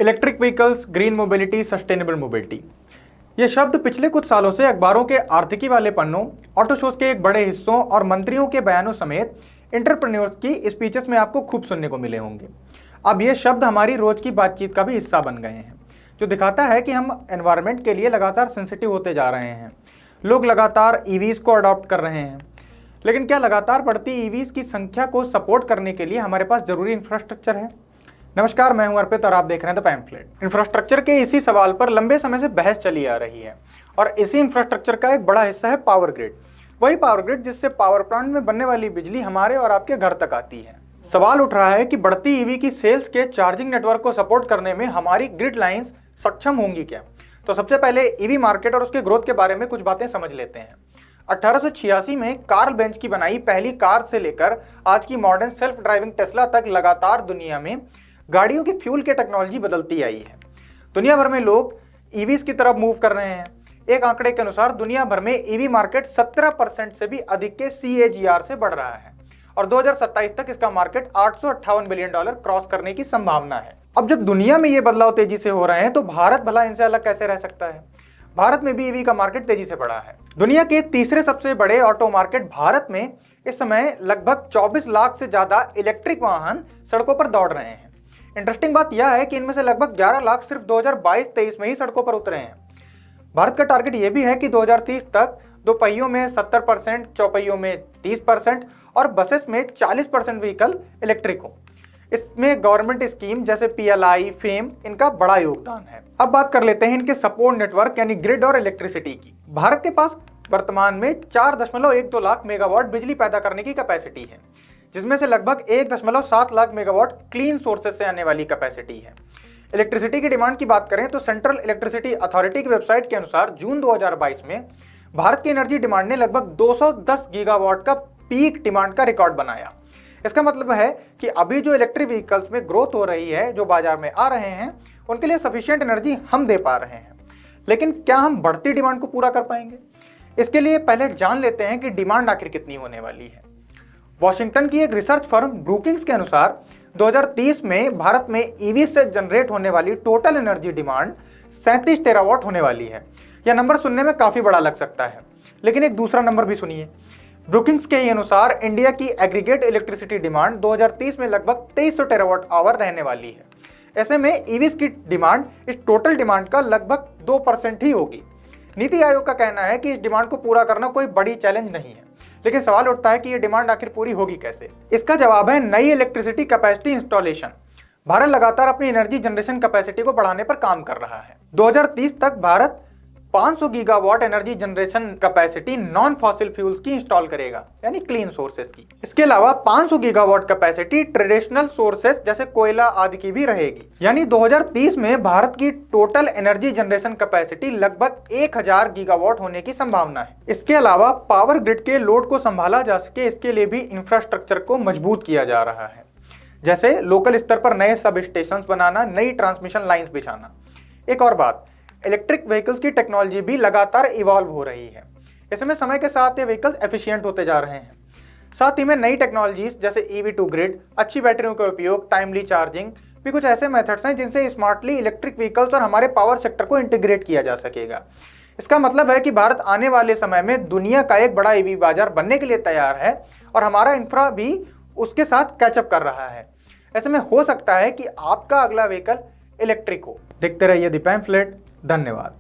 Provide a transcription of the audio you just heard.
Electric vehicles, green mobility, sustainable mobility, ये शब्द पिछले कुछ सालों से अखबारों के आर्थिकी वाले पन्नों, ऑटो शोज के एक बड़े हिस्सों और मंत्रियों के बयानों समेत एंटरप्रेन्योर्स की स्पीचेस में आपको खूब सुनने को मिले होंगे। अब ये शब्द हमारी रोज की बातचीत का भी हिस्सा बन गए हैं, जो दिखाता है कि हम एनवायरनमेंट के लिए लगातार सेंसिटिव होते जा रहे हैं। लोग लगातार ईवीज को अडॉप्ट कर रहे हैं, लेकिन क्या लगातार बढ़ती ईवीज की संख्या को सपोर्ट करने के लिए हमारे पास जरूरी इंफ्रास्ट्रक्चर है? नमस्कार, मैं हूं अर्पित और आप देख रहे हैं द पैम्फलेट। इंफ्रास्ट्रक्चर के इसी सवाल पर लंबे समय से बहस चली आ रही है और इसी इंफ्रास्ट्रक्चर का एक बड़ा हिस्सा है पावर ग्रिड। वही पावर ग्रिड जिससे पावर प्लांट में बनने वाली बिजली हमारे और आपके घर तक आती है। सवाल उठ रहा है कि बढ़ती ईवी की सेल्स के चार्जिंग नेटवर्क को सपोर्ट करने में हमारी ग्रिड लाइंस सक्षम होंगी क्या? तो सबसे पहले ईवी मार्केट और उसके ग्रोथ के बारे में कुछ बातें समझ लेते हैं। 1886 में कार्ल बेंज की बनाई पहली कार से लेकर आज की मॉडर्न सेल्फ ड्राइविंग टेस्ला तक लगातार दुनिया में गाड़ियों की फ्यूल की टेक्नोलॉजी बदलती आई है। दुनिया भर में लोग ईवीज की तरफ मूव कर रहे हैं। एक आंकड़े के अनुसार दुनिया भर में ईवी मार्केट 17% से भी अधिक के CAGR से बढ़ रहा है और 2027 तक इसका मार्केट $858 बिलियन क्रॉस करने की संभावना है। अब जब दुनिया में ये बदलाव तेजी से हो रहे हैं तो भारत भला इनसे अलग कैसे रह सकता है? भारत में भी ईवी का मार्केट तेजी से बढ़ा है। दुनिया के तीसरे सबसे बड़े ऑटो मार्केट भारत में इस समय लगभग 24 लाख से ज्यादा इलेक्ट्रिक वाहन सड़कों पर दौड़ रहे हैं। इंटरेस्टिंग बात यह है कि इनमें से लगभग 11 लाख सिर्फ 2022-23 में ही सड़कों पर उतरे हैं। भारत का टारगेट यह भी है कि 2030 तक दो पहियों में 70%, चौपहियों में 30% और बसेस में 40% व्हीकल इलेक्ट्रिक हो। इसमें गवर्नमेंट स्कीम जैसे PLI, फेम इनका बड़ा योगदान है। अब बात कर लेते हैं इनके सपोर्ट नेटवर्क यानी ग्रिड और इलेक्ट्रिसिटी की। भारत के पास वर्तमान में 4.12 लाख मेगावाट बिजली पैदा करने की कैपेसिटी है, जिसमें से लगभग 1.7 लाख मेगावाट क्लीन सोर्सेज से आने वाली कैपेसिटी है। इलेक्ट्रिसिटी की डिमांड की बात करें तो सेंट्रल इलेक्ट्रिसिटी अथॉरिटी की वेबसाइट के अनुसार जून 2022 में भारत की एनर्जी डिमांड ने लगभग 210 गीगावाट का पीक डिमांड का रिकॉर्ड बनाया। इसका मतलब है कि अभी जो इलेक्ट्रिक व्हीकल्स में ग्रोथ हो रही है, जो बाजार में आ रहे हैं, उनके लिए सफिशिएंट एनर्जी हम दे पा रहे हैं। लेकिन क्या हम बढ़ती डिमांड को पूरा कर पाएंगे? इसके लिए पहले जान लेते हैं कि डिमांड आखिर कितनी होने वाली है। वॉशिंगटन की एक रिसर्च फर्म ब्रूकिंग्स के अनुसार 2030 में भारत में ईवी से जनरेट होने वाली टोटल एनर्जी डिमांड 37 टेरावाट होने वाली है। यह नंबर सुनने में काफी बड़ा लग सकता है, लेकिन एक दूसरा नंबर भी सुनिए। ब्रूकिंग्स के अनुसार इंडिया की एग्रीगेट इलेक्ट्रिसिटी डिमांड 2030 में लगभग 2300 टेरावाट आवर रहने वाली है। ऐसे में ईवीज की डिमांड इस टोटल डिमांड का लगभग 2% ही होगी। नीति आयोग का कहना है कि इस डिमांड को पूरा करना कोई बड़ी चैलेंज नहीं है, लेकिन सवाल उठता है कि ये डिमांड आखिर पूरी होगी कैसे? इसका जवाब है नई इलेक्ट्रिसिटी कैपेसिटी इंस्टॉलेशन। भारत लगातार अपनी एनर्जी जनरेशन कैपेसिटी को बढ़ाने पर काम कर रहा है। 2030 तक Bharat 500 gigawatt energy generation capacity non fossil fuels की इंस्टॉल करेगा, यानी क्लीन सोर्सेज की। इसके अलावा 500 गीगावाट कैपेसिटी ट्रेडिशनल सोर्सेज जैसे कोयला आदि की भी रहेगी। यानी 2030 में भारत की टोटल एनर्जी जनरेशन कैपेसिटी लगभग 1000 गीगावाट होने की संभावना है। इसके अलावा पावर ग्रिड के लोड को संभाला जा सके, इसके लिए भी इंफ्रास्ट्रक्चर को मजबूत किया जा रहा है, जैसे लोकल स्तर पर नए सब स्टेशन बनाना, नई ट्रांसमिशन लाइन्स बिछाना। एक और बात, इलेक्ट्रिक व्हीकल्स की टेक्नोलॉजी भी लगातार इवॉल्व हो रही है। इसमें समय के साथ ये व्हीकल्स एफिशिएंट होते जा रहे हैं। साथ ही में नई टेक्नोलॉजीज जैसे EV टू ग्रिड, अच्छी बैटरियों का उपयोग, टाइमली चार्जिंग भी कुछ ऐसे मेथड्स हैं जिनसे स्मार्टली इलेक्ट्रिक व्हीकल्स और हमारे पावर सेक्टर को इंटीग्रेट किया जा सकेगा। इसका मतलब है कि भारत आने वाले समय में दुनिया का एक बड़ा EV बाजार बनने के लिए तैयार है और हमारा इंफ्रा भी उसके साथ कैचअप कर रहा है। ऐसे में हो सकता है कि आपका अगला व्हीकल इलेक्ट्रिक हो। देखते रहिए द पैम्फलेट। धन्यवाद।